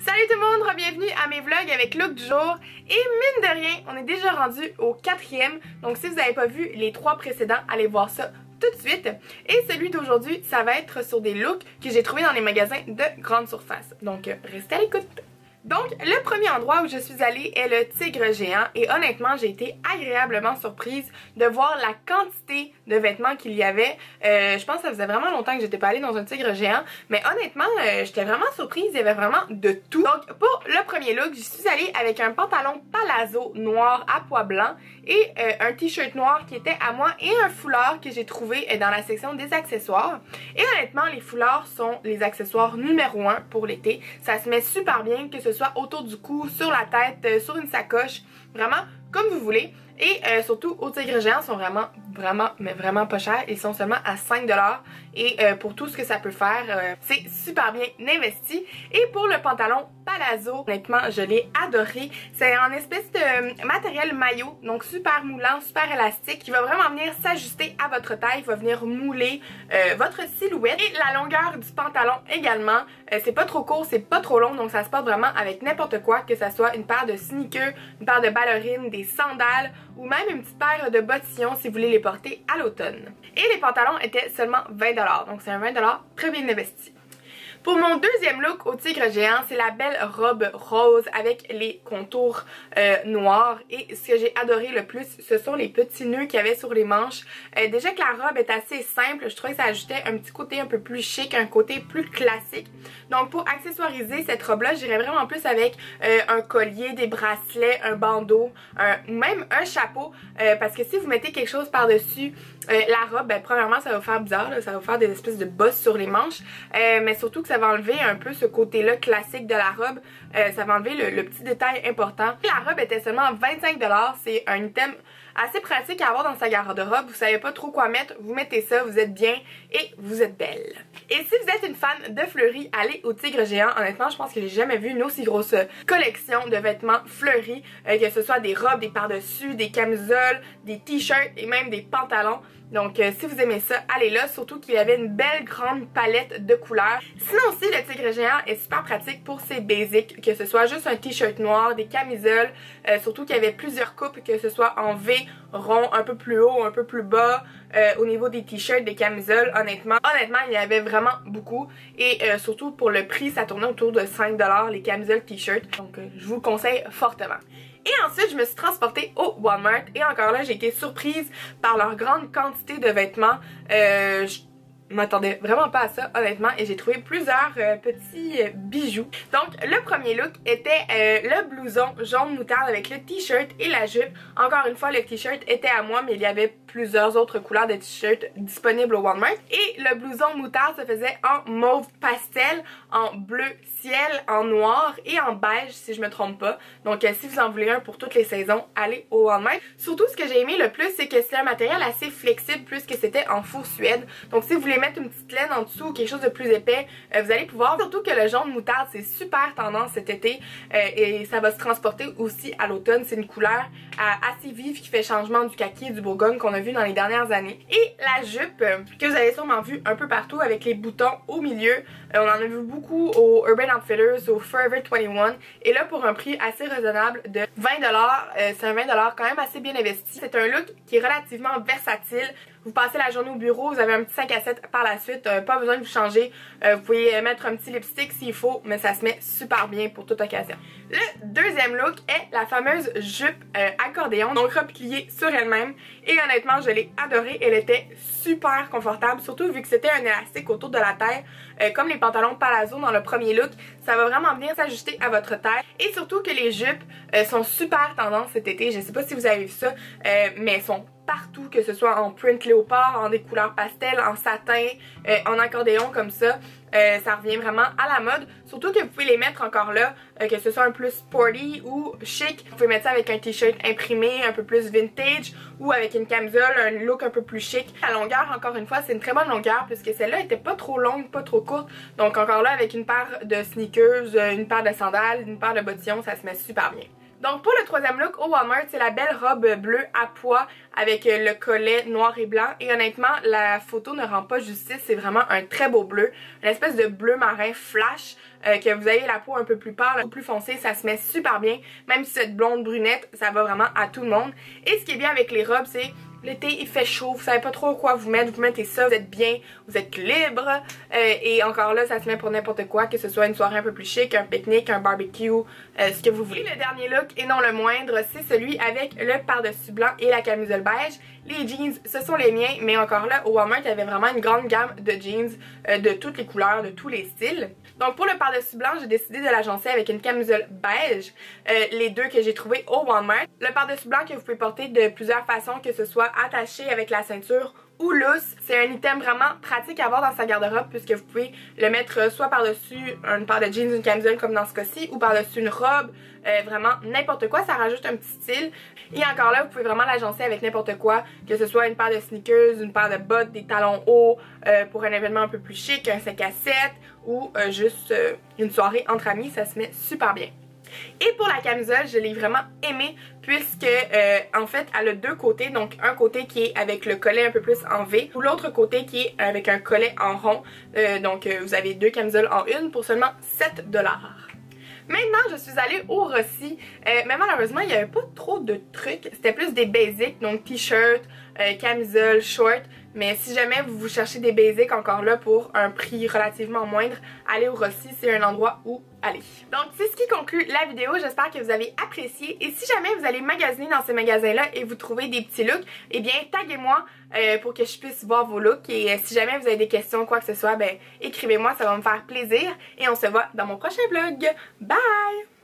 Salut tout le monde, bienvenue à mes vlogs avec look du jour. Et mine de rien, on est déjà rendu au 4e. Donc si vous n'avez pas vu les 3 précédents, allez voir ça tout de suite. Et celui d'aujourd'hui, ça va être sur des looks que j'ai trouvés dans les magasins de grande surface. Donc restez à l'écoute. Donc, le premier endroit où je suis allée est le Tigre Géant et honnêtement, j'ai été agréablement surprise de voir la quantité de vêtements qu'il y avait. Je pense que ça faisait vraiment longtemps que j'étais pas allée dans un Tigre Géant, mais honnêtement, j'étais vraiment surprise, il y avait vraiment de tout. Donc, pour le premier look, je suis allée avec un pantalon palazzo noir à pois blanc et un t-shirt noir qui était à moi et un foulard que j'ai trouvé dans la section des accessoires. Et honnêtement, les foulards sont les accessoires numéro 1 pour l'été. Ça se met super bien, que ce soit autour du cou, sur la tête, sur une sacoche, vraiment comme vous voulez. Et surtout au Tigre Géant sont vraiment pas chers. Ils sont seulement à 5$. Et pour tout ce que ça peut faire, c'est super bien investi. Et pour le pantalon palazzo, honnêtement, je l'ai adoré. C'est en espèce de matériel maillot, donc super moulant, super élastique, qui va vraiment venir s'ajuster à votre taille, il va venir mouler votre silhouette. Et la longueur du pantalon également, c'est pas trop court, c'est pas trop long, donc ça se porte vraiment avec n'importe quoi, que ça soit une paire de sneakers, une paire de ballerines, des sandales, ou même une petite paire de bottillons si vous voulez les porter à l'automne. Et les pantalons étaient seulement 20$, donc c'est un 20$ très bien investi. Pour mon deuxième look au Tigre Géant, c'est la belle robe rose avec les contours noirs. Et ce que j'ai adoré le plus, ce sont les petits nœuds qu'il y avait sur les manches. Déjà que la robe est assez simple, je trouvais que ça ajoutait un petit côté un peu plus chic, un côté plus classique. Donc pour accessoiriser cette robe-là, j'irais vraiment plus avec un collier, des bracelets, un bandeau, ou même un chapeau. Parce que si vous mettez quelque chose par-dessus la robe, ben, premièrement ça va faire bizarre, là, ça va faire des espèces de bosses sur les manches. Mais surtout que ça va enlever un peu ce côté-là classique de la robe. Ça va enlever le petit détail important. La robe était seulement 25$. C'est un item assez pratique à avoir dans sa garde-robe. Vous savez pas trop quoi mettre, vous mettez ça, vous êtes bien et vous êtes belle. Et si vous êtes une fan de fleuris, allez au Tigre Géant. Honnêtement, je pense que j'ai jamais vu une aussi grosse collection de vêtements fleuris. Que ce soit des robes, des par-dessus, des camisoles, des t-shirts et même des pantalons. Donc si vous aimez ça, allez là, surtout qu'il y avait une belle grande palette de couleurs. Sinon aussi, le Tigre Géant est super pratique pour ses basics, que ce soit juste un t-shirt noir, des camisoles, surtout qu'il y avait plusieurs coupes, que ce soit en V, rond, un peu plus haut, un peu plus bas, au niveau des t-shirts, des camisoles, honnêtement, il y avait vraiment beaucoup. Et surtout pour le prix, ça tournait autour de 5$ les camisoles t-shirts, donc je vous le conseille fortement. Et ensuite, je me suis transportée au Walmart et encore là, j'ai été surprise par leur grande quantité de vêtements. Je m'attendais vraiment pas à ça, honnêtement, et j'ai trouvé plusieurs petits bijoux. Donc, le premier look était le blouson jaune moutarde avec le t-shirt et la jupe. Encore une fois, le t-shirt était à moi, mais il y avait plusieurs autres couleurs de t-shirt disponibles au Walmart. Et le blouson moutarde se faisait en mauve pastel, en bleu ciel, en noir et en beige, si je me trompe pas. Donc, si vous en voulez un pour toutes les saisons, allez au Walmart. Surtout, ce que j'ai aimé le plus, c'est que c'est un matériel assez flexible, puisque c'était en faux suède. Donc, si vous voulez mettre une petite laine en dessous ou quelque chose de plus épais, vous allez pouvoir. Surtout que le jaune moutarde, c'est super tendance cet été et ça va se transporter aussi à l'automne. C'est une couleur assez vive qui fait changement du kaki et du bourgogne qu'on a vu dans les dernières années. Et la jupe que vous avez sûrement vu un peu partout avec les boutons au milieu. On en a vu beaucoup au Urban Outfitters, au Forever 21. Et là, pour un prix assez raisonnable de 20$, c'est un 20$ quand même assez bien investi. C'est un look qui est relativement versatile. Vous passez la journée au bureau, vous avez un petit 5 à 7 par la suite, pas besoin de vous changer. Vous pouvez mettre un petit lipstick s'il faut, mais ça se met super bien pour toute occasion. Le deuxième look est la fameuse jupe accordéon, donc repliée sur elle-même. Et honnêtement, je l'ai adorée, elle était super confortable, surtout vu que c'était un élastique autour de la taille, comme les pantalons palazzo dans le premier look. Ça va vraiment bien s'ajuster à votre taille. Et surtout que les jupes sont super tendance cet été. Je sais pas si vous avez vu ça, mais elles sont partout, que ce soit en print léopard, en des couleurs pastel, en satin, en accordéon comme ça. Ça revient vraiment à la mode. Surtout que vous pouvez les mettre encore là, que ce soit un plus sporty ou chic. Vous pouvez mettre ça avec un t-shirt imprimé, un peu plus vintage, ou avec une camisole, un look un peu plus chic. La longueur, encore une fois, c'est une très bonne longueur puisque celle-là était pas trop longue, pas trop courte. Donc encore là, avec une paire de sneakers, une paire de sandales, une paire de bottillons, ça se met super bien. Donc pour le troisième look au Walmart, c'est la belle robe bleue à pois avec le collet noir et blanc. Et honnêtement, la photo ne rend pas justice, c'est vraiment un très beau bleu. Une espèce de bleu marin flash, que vous ayez la peau un peu plus pâle ou plus foncée, ça se met super bien. Même si cette blonde brunette, ça va vraiment à tout le monde. Et ce qui est bien avec les robes, c'est l'été il fait chaud, vous savez pas trop quoi vous mettre, vous mettez ça, vous êtes bien, vous êtes libre, et encore là ça se met pour n'importe quoi, que ce soit une soirée un peu plus chic, un pique-nique, un barbecue, ce que vous voulez. Le dernier look, et non le moindre, c'est celui avec le par-dessus blanc et la camisole beige. Les jeans, ce sont les miens, mais encore là, au Walmart, il y avait vraiment une grande gamme de jeans de toutes les couleurs, de tous les styles. Donc pour le par-dessus blanc, j'ai décidé de l'agencer avec une camisole beige, les deux que j'ai trouvées au Walmart. Le par-dessus blanc que vous pouvez porter de plusieurs façons, que ce soit attaché avec la ceinture ou lousse. C'est un item vraiment pratique à avoir dans sa garde-robe puisque vous pouvez le mettre soit par-dessus une paire de jeans, une camisole comme dans ce cas-ci, ou par-dessus une robe, vraiment n'importe quoi, ça rajoute un petit style. Et encore là, vous pouvez vraiment l'agencer avec n'importe quoi, que ce soit une paire de sneakers, une paire de bottes, des talons hauts, pour un événement un peu plus chic, un 5 à 7 ou juste une soirée entre amis, ça se met super bien. Et pour la camisole, je l'ai vraiment aimée puisque en fait elle a deux côtés, donc un côté qui est avec le collet un peu plus en V ou l'autre côté qui est avec un collet en rond, donc vous avez deux camisoles en une pour seulement 7 $. Maintenant, je suis allée au Rossi, mais malheureusement, il n'y avait pas trop de trucs. C'était plus des basics, donc t-shirt, camisole, short. Mais si jamais vous cherchez des basics encore là pour un prix relativement moindre, allez au Rossi, c'est un endroit où aller. Donc c'est ce qui conclut la vidéo, j'espère que vous avez apprécié. Et si jamais vous allez magasiner dans ces magasins-là et vous trouvez des petits looks, eh bien taguez-moi pour que je puisse voir vos looks. Et si jamais vous avez des questions, quoi que ce soit, ben écrivez-moi, ça va me faire plaisir. Et on se voit dans mon prochain vlog. Bye!